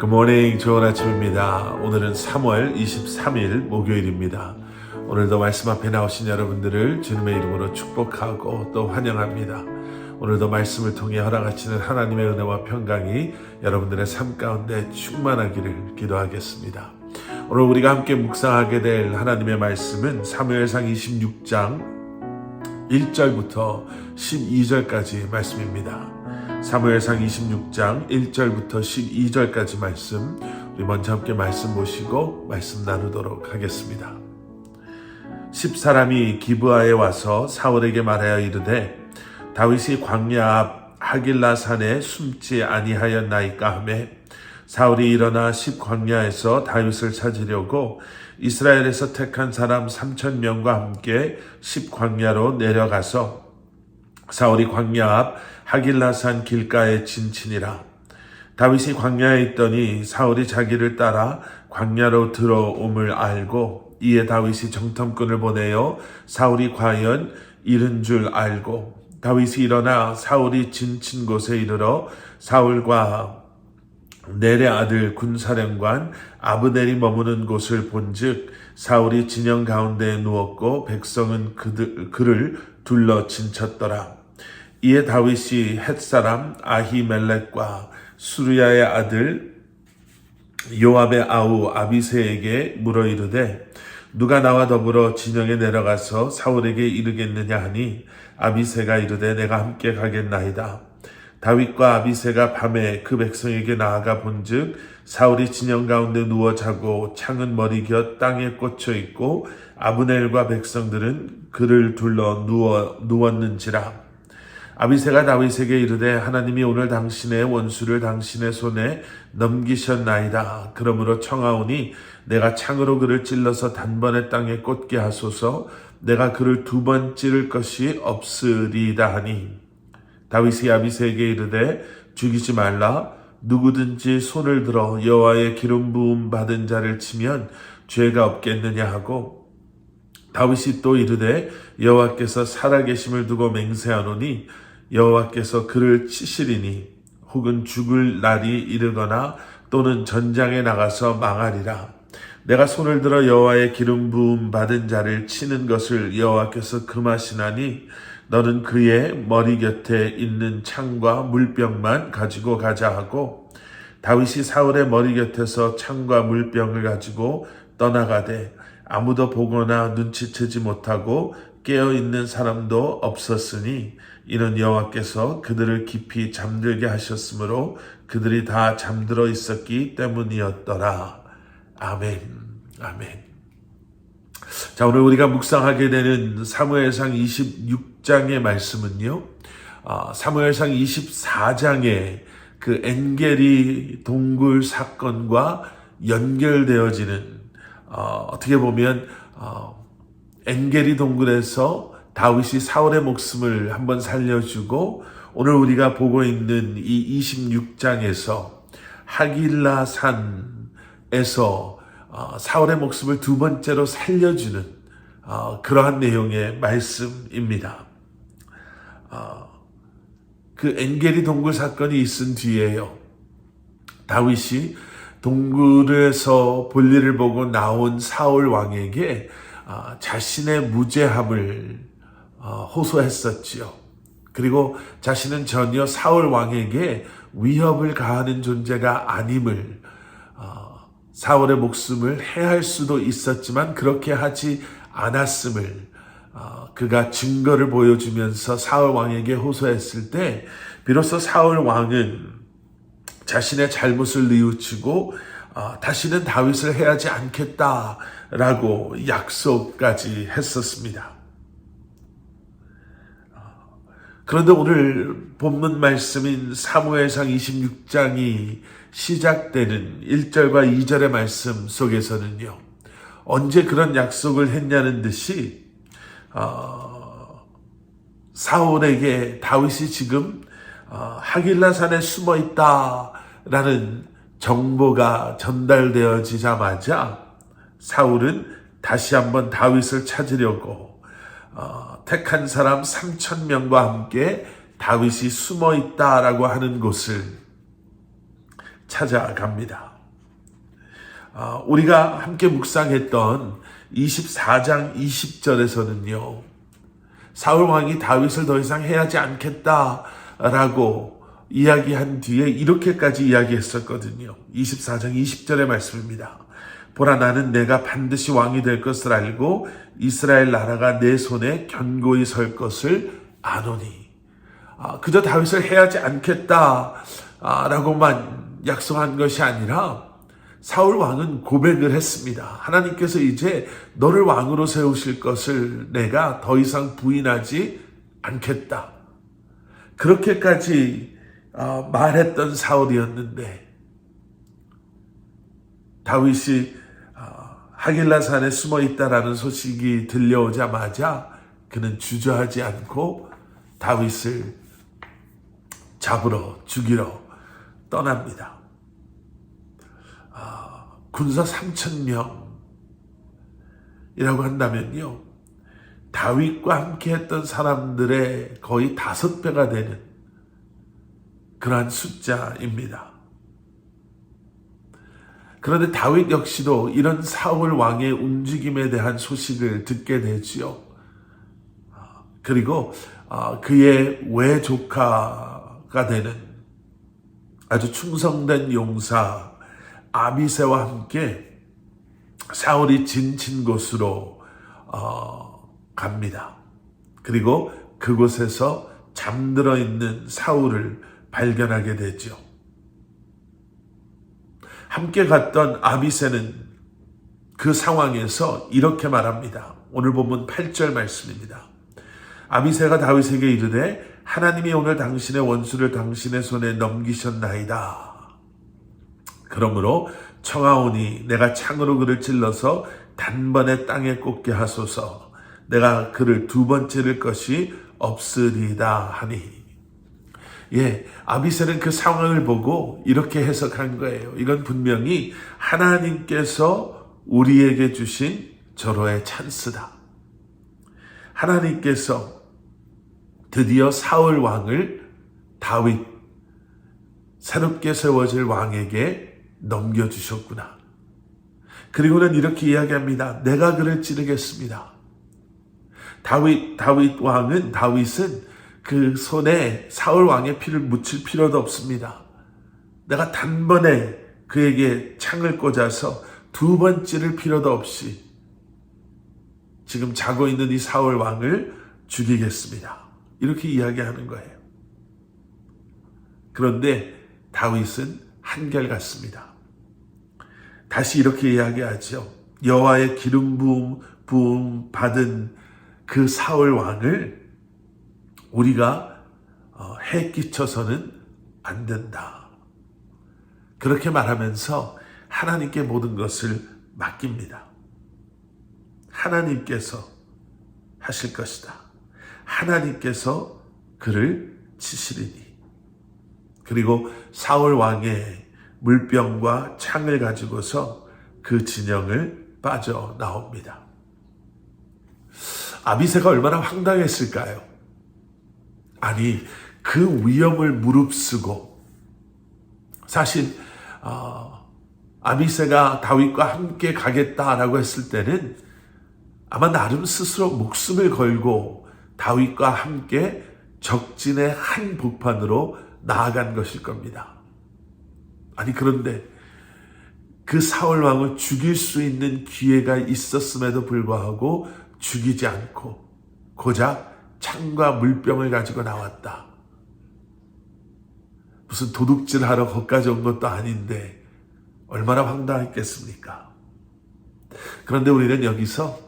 굿모닝, 좋은 아침입니다. 오늘은 3월 23일 목요일입니다. 오늘도 말씀 앞에 나오신 여러분들을 주님의 이름으로 축복하고 또 환영합니다. 오늘도 말씀을 통해 허락하시는 하나님의 은혜와 평강이 여러분들의 삶 가운데 충만하기를 기도하겠습니다. 오늘 우리가 함께 묵상하게 될 하나님의 말씀은 사무엘상 26장 1절부터 12절까지 말씀입니다. 사무엘상 26장 1절부터 12절까지 말씀, 우리 먼저 함께 말씀 보시고 말씀 나누도록 하겠습니다. 10사람이 기브아에 와서 사울에게 말하여 이르되 다윗이 광야 앞 하길라 산에 숨지 아니하였나이까 하매 사울이 일어나 10광야에서 다윗을 찾으려고 이스라엘에서 택한 사람 3,000명과 함께 10광야로 내려가서 사울이 광야 앞 하길라산 길가에 진치니라. 다윗이 광야에 있더니 사울이 자기를 따라 광야로 들어옴을 알고 이에 다윗이 정탐꾼을 보내어 사울이 과연 이른 줄 알고 다윗이 일어나 사울이 진친 곳에 이르러 사울과 넬의 아들 군사령관 아브넬이 머무는 곳을 본즉 사울이 진영 가운데에 누웠고 백성은 그를 둘러 진쳤더라. 이에 다윗이 헷사람 아히멜렉과 수르야의 아들 요압의 아우 아비새에게 물어 이르되 누가 나와 더불어 진영에 내려가서 사울에게 이르겠느냐 하니 아비새가 이르되 내가 함께 가겠나이다. 다윗과 아비새가 밤에 그 백성에게 나아가 본즉 사울이 진영 가운데 누워 자고 창은 머리 곁 땅에 꽂혀 있고 아브넬과 백성들은 그를 둘러 누웠는지라. 아비새가 다윗에게 이르되 하나님이 오늘 당신의 원수를 당신의 손에 넘기셨나이다. 그러므로 청하오니 내가 창으로 그를 찔러서 단번에 땅에 꽂게 하소서. 내가 그를 2번 찌를 것이 없으리이다 하니 다윗이 아비새에게 이르되 죽이지 말라. 누구든지 손을 들어 여호와의 기름 부음 받은 자를 치면 죄가 없겠느냐 하고 다윗이 또 이르되 여호와께서 살아계심을 두고 맹세하노니 여호와께서 그를 치시리니 혹은 죽을 날이 이르거나 또는 전장에 나가서 망하리라. 내가 손을 들어 여호와의 기름 부음 받은 자를 치는 것을 여호와께서 금하시나니 너는 그의 머리 곁에 있는 창과 물병만 가지고 가자 하고 다윗이 사울의 머리 곁에서 창과 물병을 가지고 떠나가되 아무도 보거나 눈치채지 못하고 깨어있는 사람도 없었으니 이는 여호와께서 그들을 깊이 잠들게 하셨으므로 그들이 다 잠들어 있었기 때문이었더라. 아멘. 아멘. 자, 오늘 우리가 묵상하게 되는 사무엘상 26장의 말씀은요, 사무엘상 24장의 그 엔게리 동굴 사건과 연결되어지는, 어떻게 보면 엔게리 동굴에서 다윗이 사울의 목숨을 한번 살려주고 오늘 우리가 보고 있는 이 26장에서 하길라 산에서 사울의 목숨을 2번째로 살려주는 그러한 내용의 말씀입니다. 그 엔게리 동굴 사건이 있은 뒤에요, 다윗이 동굴에서 볼일을 보고 나온 사울 왕에게 자신의 무죄함을 호소했었지요. 그리고 자신은 전혀 사울 왕에게 위협을 가하는 존재가 아님을, 사울의 목숨을 해할 수도 있었지만 그렇게 하지 않았음을 그가 증거를 보여주면서 사울 왕에게 호소했을 때 비로소 사울 왕은 자신의 잘못을 뉘우치고 다시는 다윗을 해하지 않겠다라고 약속까지 했었습니다. 그런데 오늘 본문 말씀인 사무엘상 26장이 시작되는 1절과 2절의 말씀 속에서는요, 언제 그런 약속을 했냐는 듯이 사울에게 다윗이 지금 하길라산에 숨어 있다라는 정보가 전달되어지자마자 사울은 다시 한번 다윗을 찾으려고 택한 사람 3,000명과 함께 다윗이 숨어 있다라고 하는 곳을 찾아갑니다. 우리가 함께 묵상했던 24장 20절에서는요. 사울 왕이 다윗을 더 이상 해하지 않겠다라고 이야기한 뒤에 이렇게까지 이야기했었거든요. 24장 20절의 말씀입니다. 보라, 나는 내가 반드시 왕이 될 것을 알고 이스라엘 나라가 내 손에 견고히 설 것을 아노니. 그저 다윗을 해하지 않겠다라고만 약속한 것이 아니라 사울 왕은 고백을 했습니다. 하나님께서 이제 너를 왕으로 세우실 것을 내가 더 이상 부인하지 않겠다. 그렇게까지 말했던 사울이었는데 다윗이 하길라산에 숨어 있다라는 소식이 들려오자마자 그는 주저하지 않고 다윗을 잡으러 죽이러 떠납니다. 군사 3,000명이라고 한다면요, 다윗과 함께 했던 사람들의 거의 5배가 되는 그러한 숫자입니다. 그런데 다윗 역시도 이런 사울 왕의 움직임에 대한 소식을 듣게 되지요. 그리고 그의 외조카가 되는 아주 충성된 용사 아비새와 함께 사울이 지친 곳으로 갑니다. 그리고 그곳에서 잠들어 있는 사울을 발견하게 되죠. 함께 갔던 아비새는 그 상황에서 이렇게 말합니다. 오늘 본문 8절 말씀입니다. 아비새가 다윗에게 이르되 하나님이 오늘 당신의 원수를 당신의 손에 넘기셨나이다. 그러므로 청하오니 내가 창으로 그를 찔러서 단번에 땅에 꽂게 하소서. 내가 그를 2번 찌를 것이 없으리다 하니. 아비새는 그 상황을 보고 이렇게 해석한 거예요. 이건 분명히 하나님께서 우리에게 주신 절호의 찬스다. 하나님께서 드디어 사울 왕을 다윗, 새롭게 세워질 왕에게 넘겨주셨구나. 그리고는 이렇게 이야기합니다. 내가 그를 찌르겠습니다. 다윗은 그 손에 사울 왕의 피를 묻힐 필요도 없습니다. 내가 단번에 그에게 창을 꽂아서 2번 찌를 필요도 없이 지금 자고 있는 이 사울 왕을 죽이겠습니다. 이렇게 이야기하는 거예요. 그런데 다윗은 한결같습니다. 다시 이렇게 이야기하죠. 여호와의 기름 부음 받은 그 사울 왕을 우리가 해 끼쳐서는 안 된다. 그렇게 말하면서 하나님께 모든 것을 맡깁니다. 하나님께서 하실 것이다. 하나님께서 그를 치시리니. 그리고 사울 왕의 물병과 창을 가지고서 그 진영을 빠져나옵니다. 아비새가 얼마나 황당했을까요? 아니, 그 위험을 무릅쓰고, 사실 아비새가 다윗과 함께 가겠다라고 했을 때는 아마 나름 스스로 목숨을 걸고 다윗과 함께 적진의 한복판으로 나아간 것일 겁니다. 아니, 그런데 그 사울 왕을 죽일 수 있는 기회가 있었음에도 불구하고 죽이지 않고 고작 창과 물병을 가지고 나왔다. 무슨 도둑질하러 거기까지 온 것도 아닌데 얼마나 황당했겠습니까? 그런데 우리는 여기서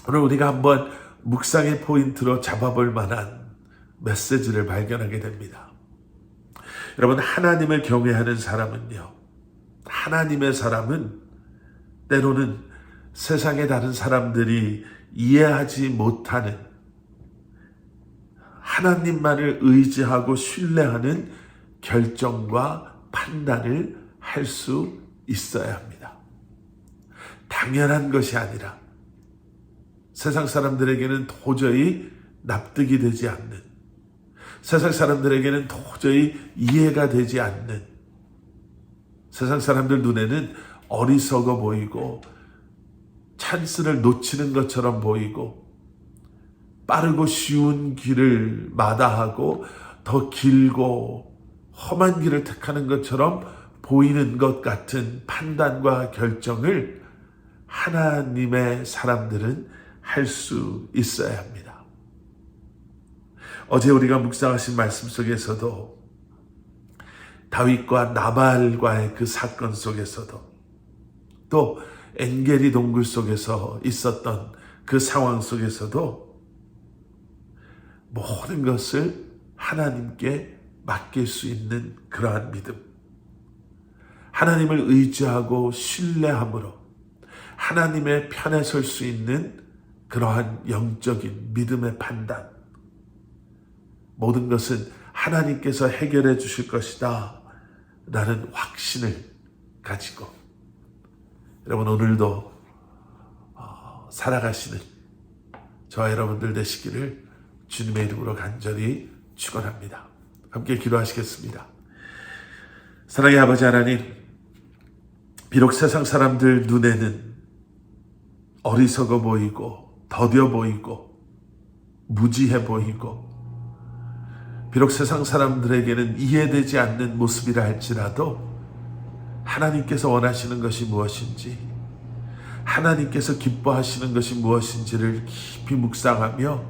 오늘 우리가 한번 묵상의 포인트로 잡아볼 만한 메시지를 발견하게 됩니다. 여러분, 하나님을 경외하는 사람은요, 하나님의 사람은 때로는 세상의 다른 사람들이 이해하지 못하는, 하나님만을 의지하고 신뢰하는 결정과 판단을 할 수 있어야 합니다. 당연한 것이 아니라 세상 사람들에게는 도저히 납득이 되지 않는, 세상 사람들에게는 도저히 이해가 되지 않는, 세상 사람들 눈에는 어리석어 보이고 찬스를 놓치는 것처럼 보이고 빠르고 쉬운 길을 마다하고 더 길고 험한 길을 택하는 것처럼 보이는 것 같은 판단과 결정을 하나님의 사람들은 할 수 있어야 합니다. 어제 우리가 묵상하신 말씀 속에서도 다윗과 나발과의 그 사건 속에서도 또 엔게리 동굴 속에서 있었던 그 상황 속에서도 모든 것을 하나님께 맡길 수 있는 그러한 믿음, 하나님을 의지하고 신뢰함으로 하나님의 편에 설 수 있는 그러한 영적인 믿음의 판단, 모든 것은 하나님께서 해결해 주실 것이다 라는 확신을 가지고 여러분 오늘도 살아가시는 저와 여러분들 되시기를 주님의 이름으로 간절히 축원합니다. 함께 기도하시겠습니다. 사랑의 아버지 하나님, 비록 세상 사람들 눈에는 어리석어 보이고 더뎌 보이고 무지해 보이고 비록 세상 사람들에게는 이해되지 않는 모습이라 할지라도 하나님께서 원하시는 것이 무엇인지, 하나님께서 기뻐하시는 것이 무엇인지를 깊이 묵상하며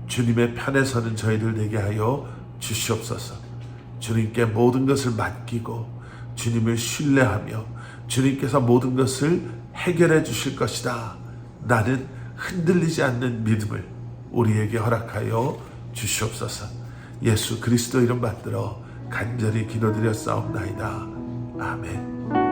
주님의 편에 서는 저희들 되게 하여 주시옵소서. 주님께 모든 것을 맡기고 주님을 신뢰하며 주님께서 모든 것을 해결해 주실 것이다 라는 흔들리지 않는 믿음을 우리에게 허락하여 주시옵소서. 예수 그리스도 이름 받들어 간절히 기도드렸사옵나이다. 아멘.